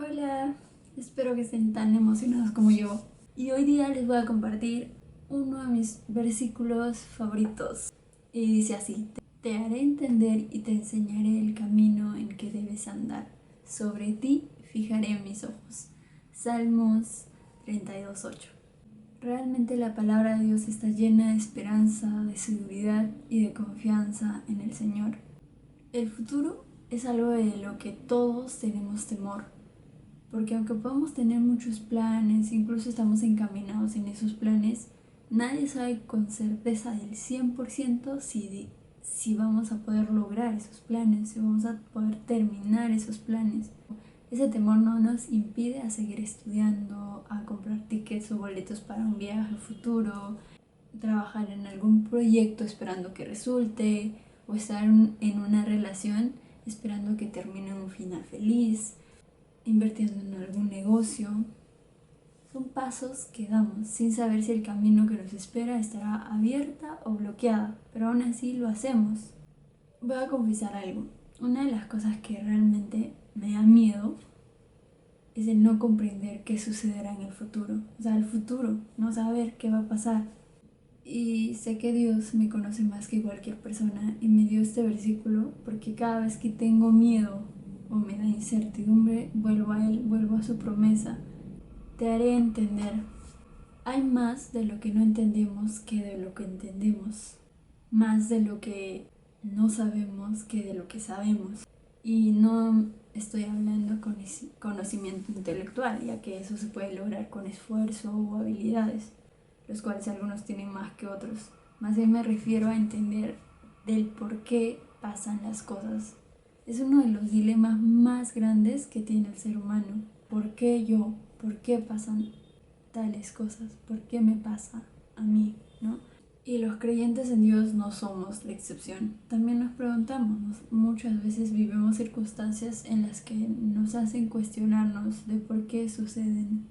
Hola, espero que estén tan emocionados como yo. Y hoy día les voy a compartir uno de mis versículos favoritos. Y dice así: Te haré entender y te enseñaré el camino en que debes andar. Sobre ti fijaré mis ojos. Salmos 32:8. Realmente la palabra de Dios está llena de esperanza, de seguridad y de confianza en el Señor. El futuro es algo de lo que todos tenemos temor, porque aunque podamos tener muchos planes, incluso estamos encaminados en esos planes, nadie sabe con certeza del 100% si vamos a poder lograr esos planes, si vamos a poder terminar esos planes. Ese temor no nos impide a seguir estudiando, a comprar tickets o boletos para un viaje futuro, trabajar en algún proyecto esperando que resulte, o estar en una relación esperando que termine en un final feliz, invirtiendo en algún negocio. Son pasos que damos sin saber si el camino que nos espera estará abierta o bloqueada, pero aún así lo hacemos. Voy a confesar algo. Una de las cosas que realmente me da miedo es el no comprender qué sucederá en el futuro. O sea, el futuro, no saber qué va a pasar. Y sé que Dios me conoce más que cualquier persona y me dio este versículo porque cada vez que tengo miedo o me da incertidumbre, vuelvo a Él, vuelvo a su promesa. Te haré entender. Hay más de lo que no entendemos que de lo que entendemos. Más de lo que no sabemos que de lo que sabemos. Y no estoy hablando con conocimiento intelectual, ya que eso se puede lograr con esfuerzo o habilidades, los cuales algunos tienen más que otros. Más bien me refiero a entender del por qué pasan las cosas. Es uno de los dilemas más grandes que tiene el ser humano. ¿Por qué yo? ¿Por qué pasan tales cosas? ¿Por qué me pasa a mí? ¿No? Y los creyentes en Dios no somos la excepción. También nos preguntamos, muchas veces vivimos circunstancias en las que nos hacen cuestionarnos de por qué suceden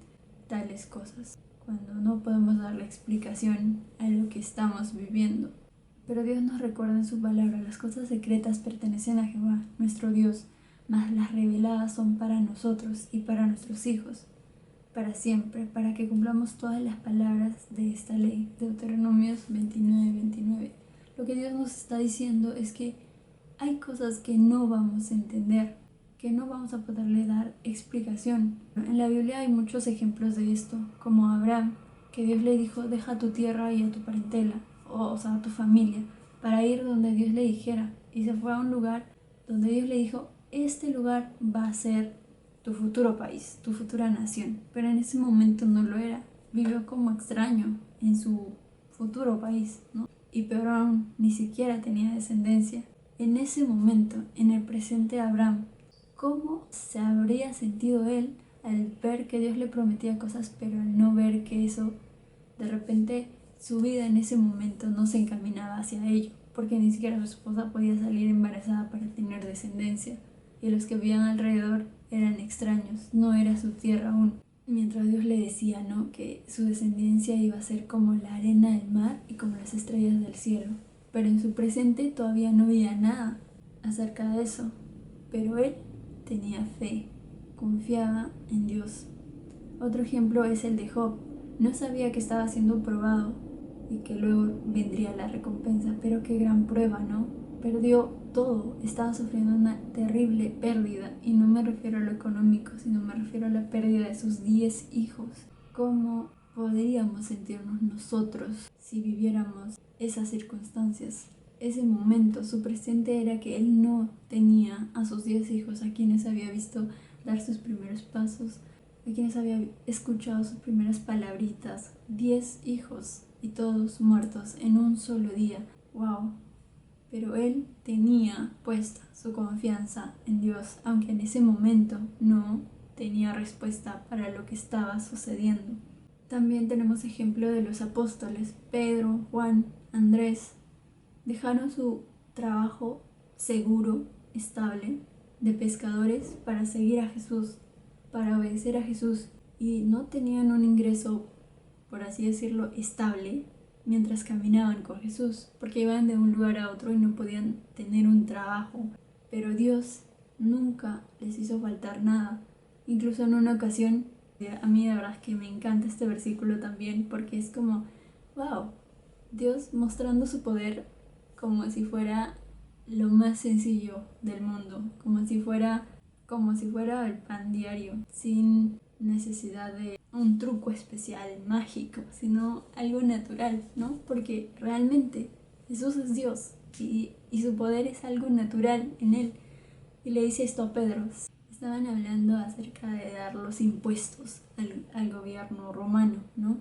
tales cosas, cuando no podemos dar la explicación a lo que estamos viviendo. Pero Dios nos recuerda en su palabra: las cosas secretas pertenecen a Jehová, nuestro Dios, mas las reveladas son para nosotros y para nuestros hijos, para siempre, para que cumplamos todas las palabras de esta ley. Deuteronomios 29:29. Lo que Dios nos está diciendo es que hay cosas que no vamos a entender, que no vamos a poderle dar explicación. En la Biblia hay muchos ejemplos de esto, como Abraham, que Dios le dijo: deja tu tierra y a tu parentela, o sea, a tu familia, para ir donde Dios le dijera. Y se fue a un lugar donde Dios le dijo: este lugar va a ser tu futuro país, tu futura nación. Pero en ese momento no lo era. Vivió como extraño en su futuro país, ¿no? Y peor aún, ni siquiera tenía descendencia. En ese momento, en el presente de Abraham, ¿cómo se habría sentido él al ver que Dios le prometía cosas, pero al no ver que eso, de repente, su vida en ese momento no se encaminaba hacia ello, porque ni siquiera su esposa podía salir embarazada para tener descendencia, y los que vivían alrededor eran extraños, no era su tierra aún? Mientras Dios le decía, ¿no?, que su descendencia iba a ser como la arena del mar y como las estrellas del cielo. Pero en su presente todavía no veía nada acerca de eso. Pero él tenía fe, confiaba en Dios. Otro ejemplo es el de Job. No sabía que estaba siendo probado y que luego vendría la recompensa, pero qué gran prueba, ¿no? Perdió todo, estaba sufriendo una terrible pérdida, y no me refiero a lo económico, sino me refiero a la pérdida de sus 10 hijos. ¿Cómo podríamos sentirnos nosotros si viviéramos esas circunstancias? Ese momento, su presente era que él no tenía a sus 10 hijos, a quienes había visto dar sus primeros pasos, a quienes había escuchado sus primeras palabritas. 10 hijos y todos muertos en un solo día. ¡Wow! Pero él tenía puesta su confianza en Dios, aunque en ese momento no tenía respuesta para lo que estaba sucediendo. También tenemos ejemplo de los apóstoles. Pedro, Juan, Andrés dejaron su trabajo seguro, estable, de pescadores para seguir a Jesús, para obedecer a Jesús, y no tenían un ingreso, por así decirlo, estable mientras caminaban con Jesús, porque iban de un lugar a otro y no podían tener un trabajo. Pero Dios nunca les hizo faltar nada. Incluso en una ocasión, a mí de verdad es que me encanta este versículo también porque es como, wow, Dios mostrando su poder como si fuera lo más sencillo del mundo, como si fuera el pan diario, sin necesidad de un truco especial, mágico, sino algo natural, ¿no? Porque realmente Jesús es Dios y su poder es algo natural en él. Y le dice esto a Pedro. Estaban hablando acerca de dar los impuestos al gobierno romano, ¿no?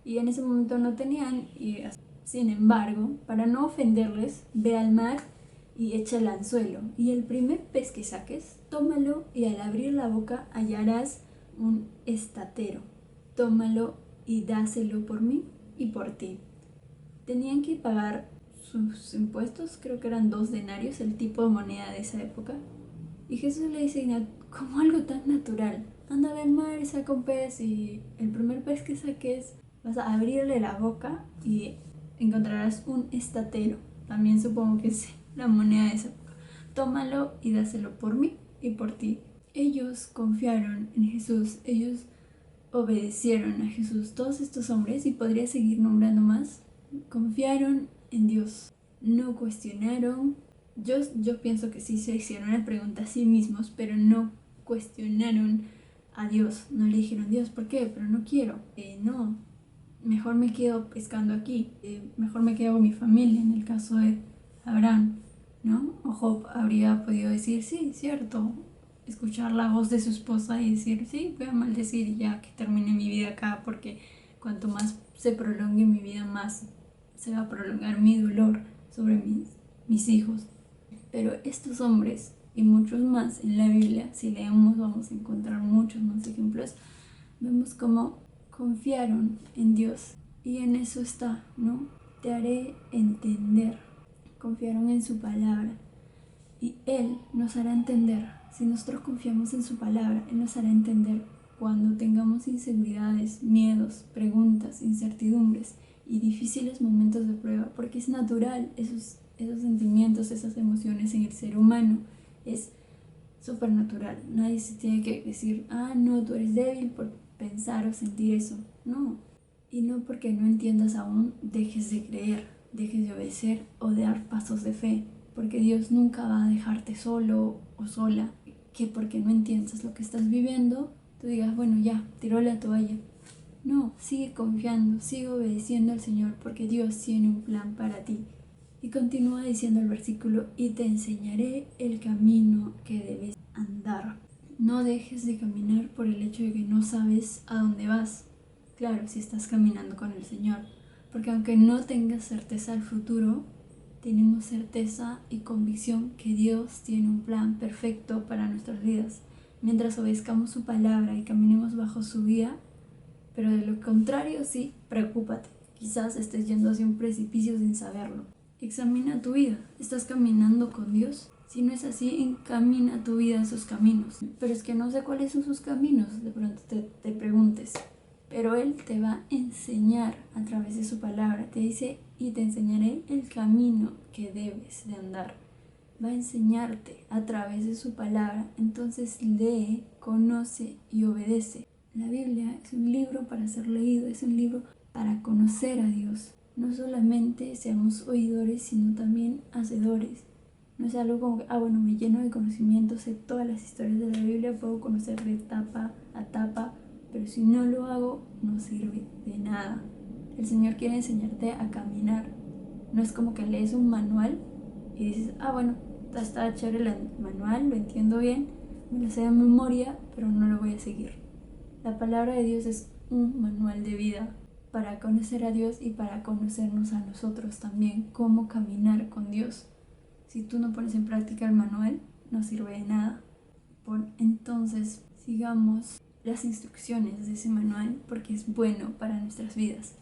Y en ese momento no tenían, y sin embargo, para no ofenderles, ve al mar y echa el anzuelo. Y el primer pez que saques, tómalo y al abrir la boca hallarás un estatero. Tómalo y dáselo por mí y por ti. Tenían que pagar sus impuestos, creo que eran 2 denarios, el tipo de moneda de esa época. Y Jesús le dice como algo tan natural, anda del mar y saca un pez y el primer pez que saques vas a abrirle la boca y encontrarás un estatero. También supongo que es la moneda de esa época. Tómalo y dáselo por mí y por ti. Ellos confiaron en Jesús, ellos obedecieron a Jesús. Todos estos hombres, y podría seguir nombrando más, confiaron en Dios, no cuestionaron. Yo pienso que sí se hicieron la pregunta a sí mismos, pero no cuestionaron a Dios. No le dijeron, Dios, ¿por qué? Pero no quiero. No, mejor me quedo pescando aquí. Mejor me quedo con mi familia, en el caso de Abraham, ¿no? O Job habría podido decir, sí, cierto. Escuchar la voz de su esposa y decir, sí, voy a maldecir y ya que termine mi vida acá, porque cuanto más se prolongue mi vida, más se va a prolongar mi dolor sobre mis hijos. Pero estos hombres y muchos más en la Biblia, si leemos vamos a encontrar muchos más ejemplos, vemos cómo confiaron en Dios. Y en eso está, ¿no? Te haré entender. Confiaron en su palabra. Y Él nos hará entender. Si nosotros confiamos en su palabra, Él nos hará entender cuando tengamos inseguridades, miedos, preguntas, incertidumbres y difíciles momentos de prueba, porque es natural esos sentimientos, esas emociones en el ser humano. Es súper natural. Nadie se tiene que decir, no, tú eres débil por pensar o sentir eso. No. Y no porque no entiendas aún, dejes de creer, dejes de obedecer o de dar pasos de fe. Porque Dios nunca va a dejarte solo o sola. Que porque no entiendas lo que estás viviendo, tú digas, bueno, ya, tiró la toalla. No, sigue confiando, sigue obedeciendo al Señor porque Dios tiene un plan para ti. Y continúa diciendo el versículo, y te enseñaré el camino que debes andar. No dejes de caminar por el hecho de que no sabes a dónde vas. Claro, si estás caminando con el Señor, porque aunque no tengas certeza del futuro, tenemos certeza y convicción que Dios tiene un plan perfecto para nuestras vidas. Mientras obedezcamos su palabra y caminemos bajo su guía, pero de lo contrario, sí, preocúpate. Quizás estés yendo hacia un precipicio sin saberlo. Examina tu vida. ¿Estás caminando con Dios? Si no es así, encamina tu vida en sus caminos. Pero es que no sé cuáles son sus caminos, de pronto te preguntes. Pero Él te va a enseñar a través de su palabra. Te dice, y te enseñaré el camino que debes de andar. Va a enseñarte a través de su palabra. Entonces lee, conoce y obedece. La Biblia es un libro para ser leído, es un libro para conocer a Dios. No solamente seamos oidores, sino también hacedores. No es algo como que, bueno, me lleno de conocimiento, sé todas las historias de la Biblia, puedo conocer de tapa a tapa, pero si no lo hago, no sirve de nada. El Señor quiere enseñarte a caminar. No es como que lees un manual y dices, bueno, está chévere el manual, lo entiendo bien, me lo sé de memoria, pero no lo voy a seguir. La palabra de Dios es un manual de vida para conocer a Dios y para conocernos a nosotros también, cómo caminar con Dios. Si tú no pones en práctica el manual, no sirve de nada. Entonces, sigamos las instrucciones de ese manual porque es bueno para nuestras vidas.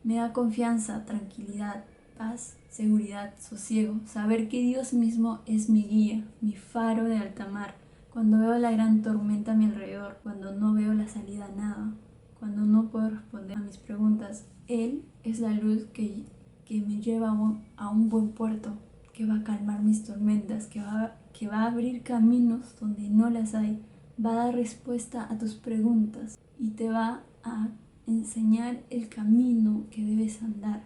Me da confianza, tranquilidad, paz, seguridad, sosiego, saber que Dios mismo es mi guía, mi faro de alta mar. Cuando veo la gran tormenta a mi alrededor, cuando no veo la salida a nada, cuando no puedo responder a mis preguntas, Él es la luz que me lleva a un buen puerto, que va a calmar mis tormentas, que va a abrir caminos donde no las hay, va a dar respuesta a tus preguntas y te va a enseñar el camino que debes andar.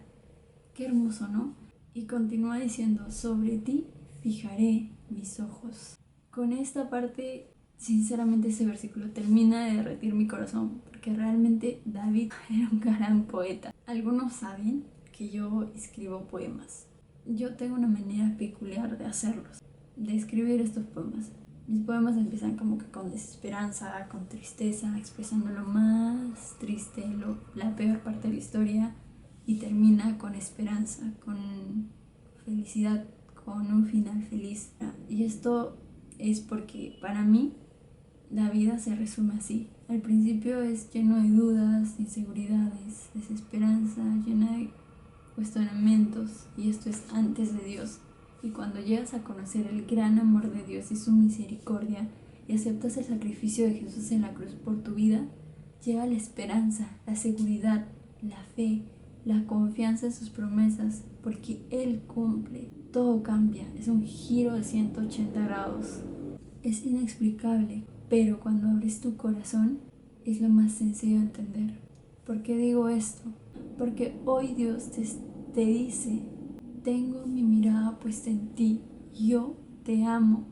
Qué hermoso, ¿no? Y continúa diciendo, sobre ti fijaré mis ojos. Con esta parte, sinceramente, ese versículo termina de derretir mi corazón, porque realmente David era un gran poeta. Algunos saben que yo escribo poemas. Yo tengo una manera peculiar de hacerlos, de escribir estos poemas. Mis poemas empiezan como que con desesperanza, con tristeza, expresando lo más triste, la peor parte de la historia, y termina con esperanza, con felicidad, con un final feliz. Y esto es porque para mí la vida se resume así. Al principio es lleno de dudas, inseguridades, desesperanza, llena de cuestionamientos, y esto es antes de Dios. Y cuando llegas a conocer el gran amor de Dios y su misericordia y aceptas el sacrificio de Jesús en la cruz por tu vida, llega la esperanza, la seguridad, la fe, la confianza en sus promesas, porque Él cumple. Todo cambia, es un giro de 180 grados. Es inexplicable, pero cuando abres tu corazón es lo más sencillo de entender. ¿Por qué digo esto? Porque hoy Dios te dice, tengo mi mirada puesta en ti, yo te amo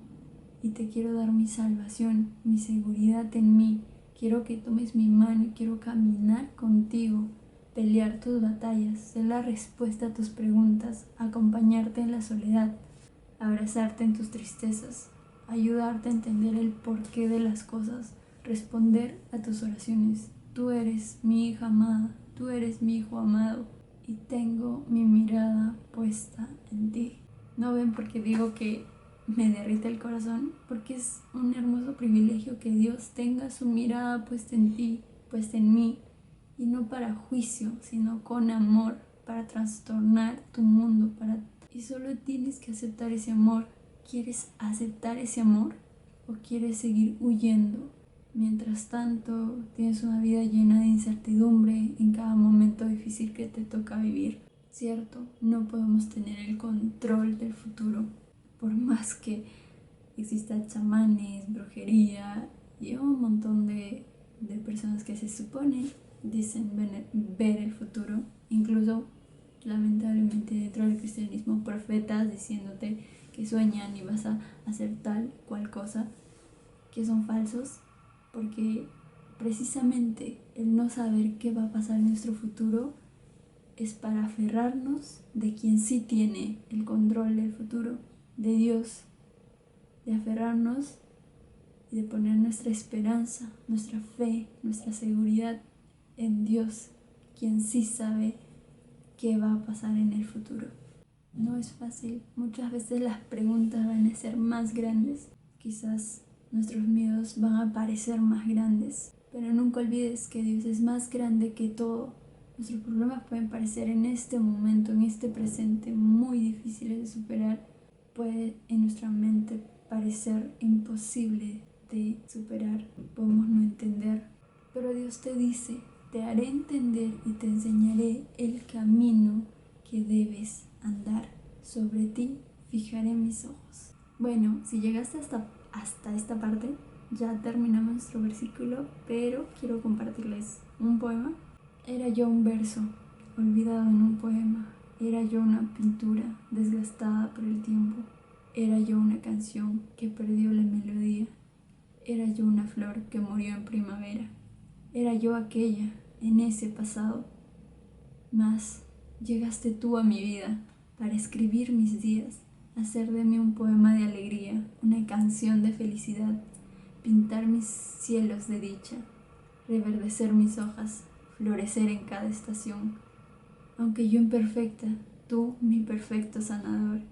y te quiero dar mi salvación, mi seguridad en mí. Quiero que tomes mi mano y quiero caminar contigo, pelear tus batallas, ser la respuesta a tus preguntas, acompañarte en la soledad, abrazarte en tus tristezas, ayudarte a entender el porqué de las cosas, responder a tus oraciones. Tú eres mi hija amada, tú eres mi hijo amado y tengo mi mirada puesta en ti. ¿No ven por qué digo que me derrite el corazón? Porque es un hermoso privilegio que Dios tenga su mirada puesta en ti, puesta en mí, y no para juicio, sino con amor, para trastornar tu mundo, y solo tienes que aceptar ese amor. ¿Quieres aceptar ese amor o quieres seguir huyendo? Mientras tanto, tienes una vida llena de incertidumbre en cada momento difícil que te toca vivir. ¿Cierto? No podemos tener el control del futuro, por más que exista chamanes, brujería y un montón de personas que se supone dicen ver el futuro. Incluso, lamentablemente, dentro del cristianismo, profetas diciéndote que sueñan y vas a hacer tal cual cosa, que son falsos, porque precisamente el no saber qué va a pasar en nuestro futuro es para aferrarnos de quien sí tiene el control del futuro, de Dios, de aferrarnos y de poner nuestra esperanza, nuestra fe, nuestra seguridad en Dios, quien sí sabe qué va a pasar en el futuro. No es fácil, muchas veces las preguntas van a ser más grandes, quizás nuestros miedos van a parecer más grandes, pero nunca olvides que Dios es más grande que todo. Nuestros problemas pueden parecer en este momento, en este presente, muy difíciles de superar. Puede en nuestra mente parecer imposible de superar, podemos no entender, pero Dios te dice, te haré entender y te enseñaré el camino que debes andar. Sobre ti fijaré mis ojos. Bueno, si llegaste hasta esta parte, ya terminamos nuestro versículo, pero quiero compartirles un poema. Era yo un verso olvidado en un poema. Era yo una pintura desgastada por el tiempo. Era yo una canción que perdió la melodía. Era yo una flor que murió en primavera. Era yo aquella en ese pasado. Mas llegaste tú a mi vida para escribir mis días, hacer de mí un poema de alegría, una canción de felicidad, pintar mis cielos de dicha, reverdecer mis hojas, florecer en cada estación. Aunque yo imperfecta, tú mi perfecto sanador,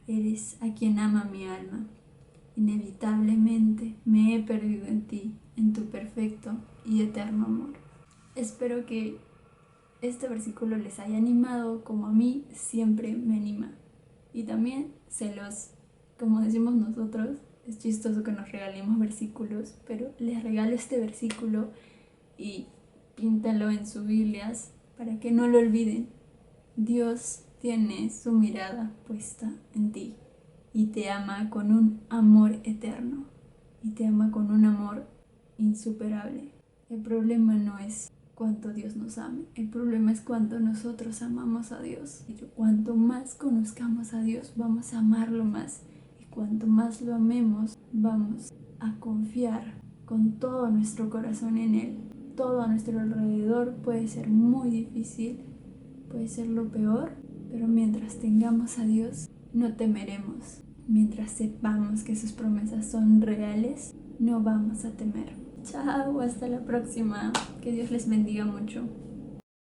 eres a quien ama mi alma. Inevitablemente me he perdido en ti, en tu perfecto y eterno amor. Espero que este versículo les haya animado como a mí siempre me anima. Y también como decimos nosotros, es chistoso que nos regalemos versículos, pero les regalo este versículo y píntalo en sus Biblias para que no lo olviden. Dios tiene su mirada puesta en ti y te ama con un amor eterno. y te ama con un amor insuperable. El problema no es cuánto Dios nos ame, el problema es cuánto nosotros amamos a Dios. Y cuanto más conozcamos a Dios, vamos a amarlo más. Y cuanto más lo amemos, vamos a confiar con todo nuestro corazón en Él. Todo a nuestro alrededor puede ser muy difícil, puede ser lo peor, pero mientras tengamos a Dios, no temeremos. Mientras sepamos que sus promesas son reales, no vamos a temer. Chao, hasta la próxima. Que Dios les bendiga mucho.